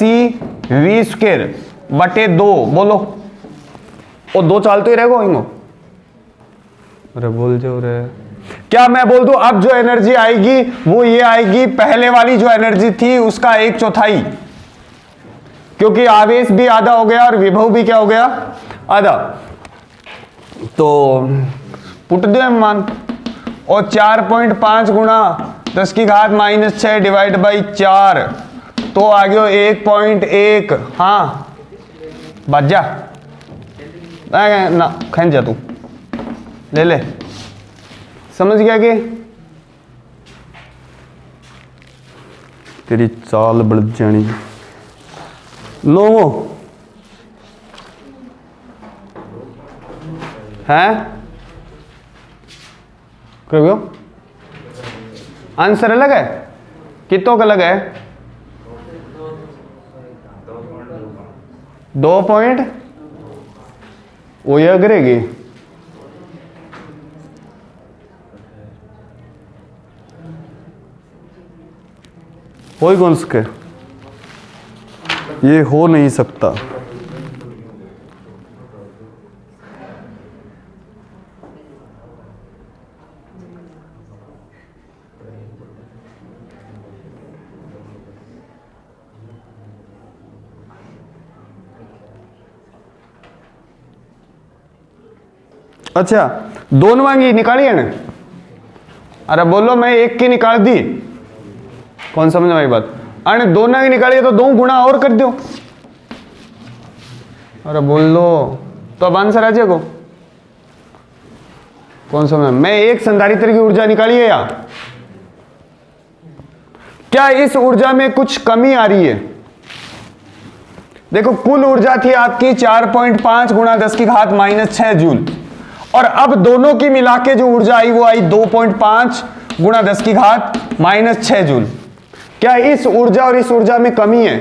V²/2। बोलो और 2 चाल तो ही रहेगो इनको, अरे बोल जो रे, क्या मैं बोल दूं अब जो एनर्जी आएगी वो ये आएगी पहले वाली जो एनर्जी थी उसका 1/4, क्योंकि आवेश भी आधा हो गया और विभव भी क्या हो गया आधा, तो पुट दो मान, और 4.5 गुणा 10 की घात -6 डिवाइड बाई 4 तो आ गया 1.1। हाँ बाजा ना खन जा तू ले समझ गया कि तेरी चाल बढ़ जानी। 9 है करो, आंसर अलग है, कितों का अलग है 2 पॉइंट, वो ये करेगी कोई कौन सके ये हो नहीं सकता। अच्छा, दोनों की निकाली है ना? अरे बोलो, मैं एक की निकाल दी, कौन समझ में आई बात? अरे दोनों की निकाली तो 2 गुना और कर दो। अरे बोलो, तो अब आंसर आ जाएगा। कौन समझ? मैं एक संधारित्र की ऊर्जा निकाली है या क्या इस ऊर्जा में कुछ कमी आ रही है? देखो, कुल ऊर्जा थी आपकी 4.5 गुणा 10 की घात -6 जूल, और अब दोनों की मिला के जो ऊर्जा आई वो आई 2.5 गुणा 10 की घात -6 जूल। क्या इस ऊर्जा और इस ऊर्जा में कमी है?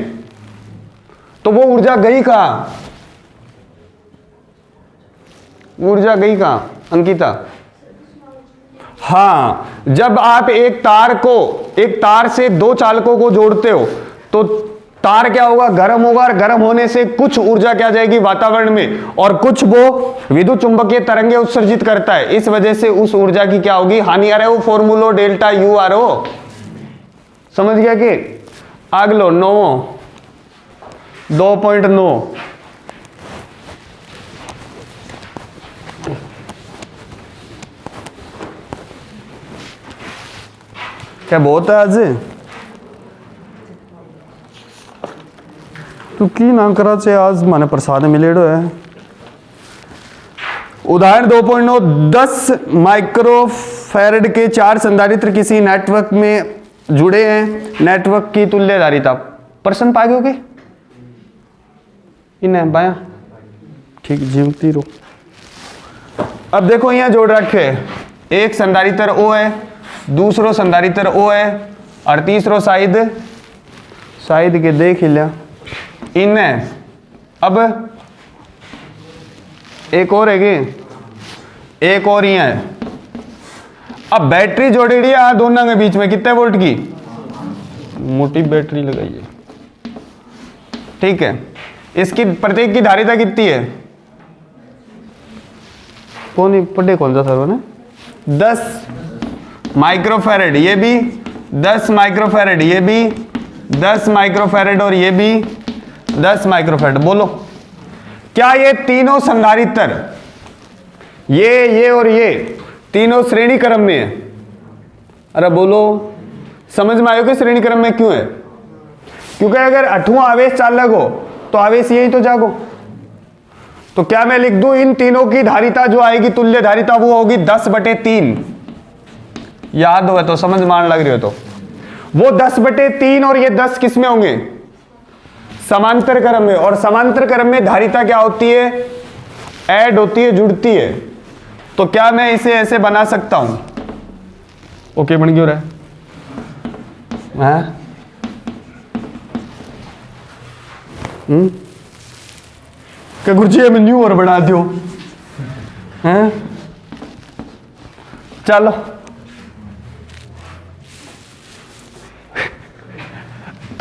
तो वो ऊर्जा गई कहां? ऊर्जा गई कहां अंकिता? हां, जब आप एक तार से 2 चालकों को जोड़ते हो तो तार क्या होगा? गर्म होगा, और गर्म होने से कुछ ऊर्जा क्या जाएगी वातावरण में, और कुछ वो विद्युत चुंबकीय तरंगे उत्सर्जित करता है। इस वजह से उस ऊर्जा की क्या होगी? हानि। आ रहा है वो फॉर्मूलो डेल्टा यू आर ओ, समझ गया कि? अगलो 9 2.9 क्या बहुत है आज? तू की ना करा चे आज माने प्रसाद मिलेड़ो है। उदाहरण 2.9, 10 माइक्रोफैरड के 4 संधारित्र किसी नेटवर्क में जुड़े हैं। नेटवर्क की तुल्यधारिता। प्रश्न पागे होगे इन्हें बाया, ठीक, जीवती रो। अब देखो यहां जोड़ रखे, एक संधारित्र ओ है, दूसरो संधारित्र ओ है, और तीसरो शायद के देख लिया इन्हें। अब एक और है कि एक और ही है। अब बैटरी जोड़ी है दोनों के बीच में, कितने वोल्ट की? मोटी बैटरी लगाइए, ठीक है। इसकी प्रत्येक की धारिता कितनी है? कौन पढ़े कौन सा सर्व ने? 10 माइक्रोफैरड, ये भी 10 माइक्रोफैरड, ये भी 10 माइक्रोफैरड, और ये भी 10 माइक्रोफैरड। बोलो, क्या ये तीनों संधारित्र, ये और ये तीनों श्रेणी क्रम में है? अरे बोलो, समझ में आयो कि श्रेणी क्रम में क्यों है? क्योंकि अगर 8वां आवेश चालक हो तो आवेश यही तो जागो। तो क्या मैं लिख दूं, इन तीनों की धारिता जो आएगी तुल्य धारिता वो होगी 10/3। याद हो तो समझ मान लग रही हो तो वो 10/3, और ये 10 किस में होंगे? समांतर क्रम में। और समांतर क्रम में धारिता क्या होती है? ऐड होती है, जुड़ती है। तो क्या मैं इसे ऐसे बना सकता हूं? ओके, बन क्यों रहा है? क्या गुरुजी में न्यू और बना दो हैं? चलो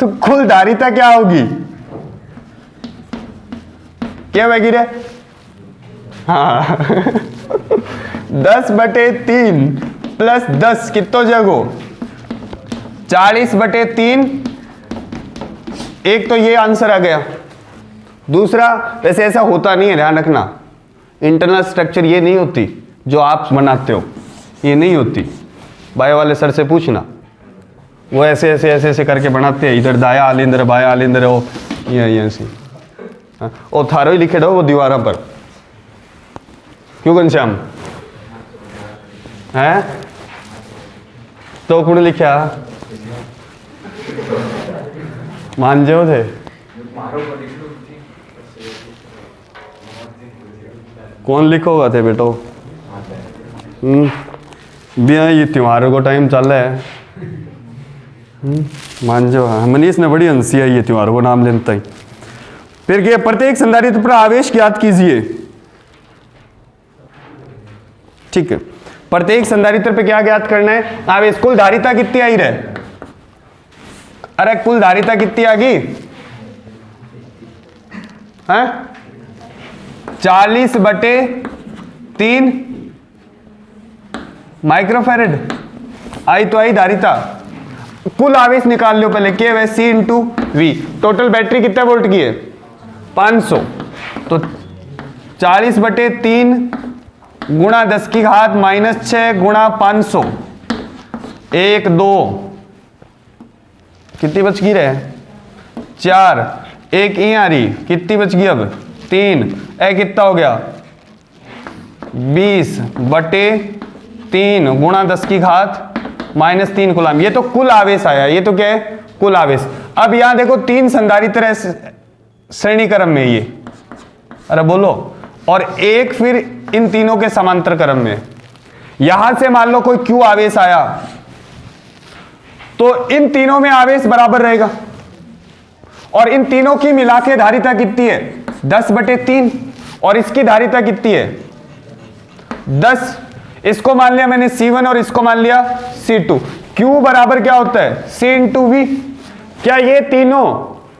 तो कुल धारिता क्या होगी? क्या बगी रे? हाँ 10/3 प्लस 10 कितो जगो 40/3। एक तो ये आंसर आ गया। दूसरा, वैसे ऐसा होता नहीं है, ध्यान रखना, इंटरनल स्ट्रक्चर ये नहीं होती जो आप बनाते हो, ये नहीं होती। बायो वाले सर से पूछना, वो ऐसे ऐसे ऐसे ऐसे करके बनाते हैं। इधर दाया आलिंद्र बाया आलिंद्र हो, ये ऐसे और थारो ही लिखे दो वो दीवारों पर। क्यों घनश्याम है? तो कुण लिखा मान जाओ थे कौन लिखोगा थे बेटो? बिया ये त्योहारों को टाइम चल रहा है। मान जाओ, मनीष ने बड़ी हंसी आई है त्योहारों को नाम लेता ही। फिर क्या? प्रत्येक संधारित्र पर आवेश ज्ञात कीजिए। ठीक है, प्रत्येक संधारित्र पे क्या ज्ञात करना है? आवेश। कुल धारिता कितनी आई रहे? अरे कुल धारिता कितनी आ गई? हैं 40/3 माइक्रोफेरेड। आई तो आई धारिता। कुल आवेश निकाल लो पहले, के वह सी इंटू वी। टोटल बैटरी कितने वोल्ट की है 500, तो 40/3 गुणा 10 की घात -6 गुणा 500, 1 2 कितनी बच गई रहे 4, एक ई आ रही, कितनी बच गई अब 3, ए कितना हो गया 20/3 गुणा 10 की घात -3 कूलम। ये तो कुल आवेश आया, ये तो क्या है कुल आवेश। अब यहां देखो 3 संधारित्र श्रेणी क्रम में ये, अरे बोलो, और एक फिर इन तीनों के समांतर क्रम में। यहां से मान लो कोई Q आवेश आया तो इन तीनों में आवेश बराबर रहेगा, और इन तीनों की मिला के धारिता कितनी है 10/3, और इसकी धारिता कितनी है 10। इसको मान लिया मैंने C1 और इसको मान लिया C2। Q बराबर क्या होता है C इंटू V। क्या ये तीनों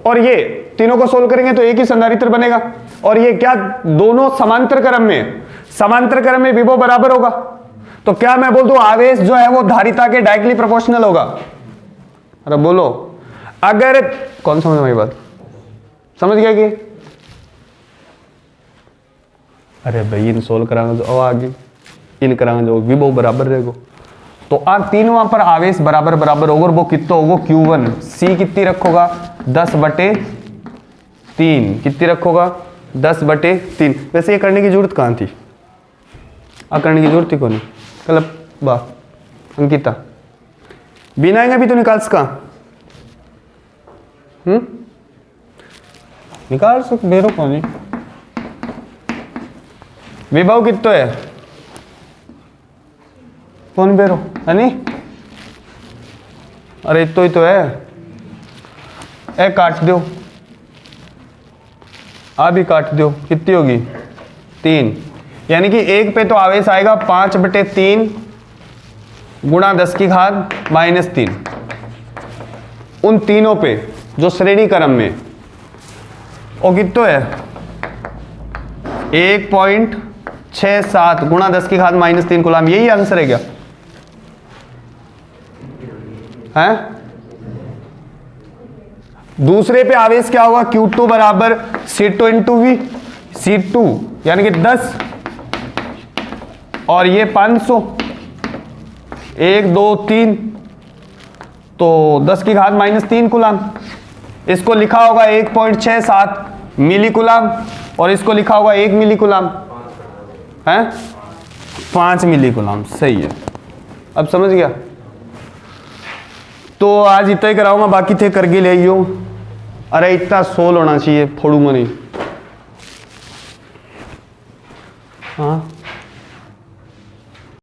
और ये तीनों को सोल्व करेंगे तो एक ही संधारित्र बनेगा, और ये क्या दोनों समांतर क्रम में, समांतर क्रम में विभव बराबर होगा। तो क्या मैं बोल दूं आवेश जो है वो धारिता के डायरेक्टली प्रोपोर्शनल होगा। अरे बोलो, अगर कौन समझ में बात, समझ गया कि अरे भाई इन सोल्व करांगे तो आगे इन करांगे जो विभव बराबर रहेगा, तो आ तीनों पर आवेश बराबर बराबर होगा, और वो कितना होगा Q1 C कितनी रखोगा 10/3, कितनी रखोगा 10/3। वैसे ये करने की जरूरत कहाँ थी, करने की जरूरत थी कौन कल बा अंकिता बिना भी तो निकाल सका, निकाल सक बेरो कौन विभव कितना है कौन बेरो है नहीं, अरे इतो ही तो है, ए काट दो, आ भी काट दो, कितनी होगी 3, यानी कि एक पे तो आवेश आएगा 5/3 गुणा 10 की घात -3, उन तीनों पे जो श्रेणी क्रम में, और कितना है 1.67 गुणा 10 की घात -3 कूलम। यही आंसर है क्या है? दूसरे पे आवेश क्या होगा Q2 बराबर C2 इंटू V, C2 यानी कि 10 और ये 500, 1 2 3, तो 10 की घात -3 कूलम। इसको लिखा होगा 1.67 मिली कूलम, और इसको लिखा होगा 1 मिली कूलम है 5 मिली कूलम। सही है, अब समझ गया। तो आज इतना ही कराऊंगा, बाकी थे करके ले आइयो। अरे इतना सोल होना चाहिए, फोड़ूंगा नहीं। हाँ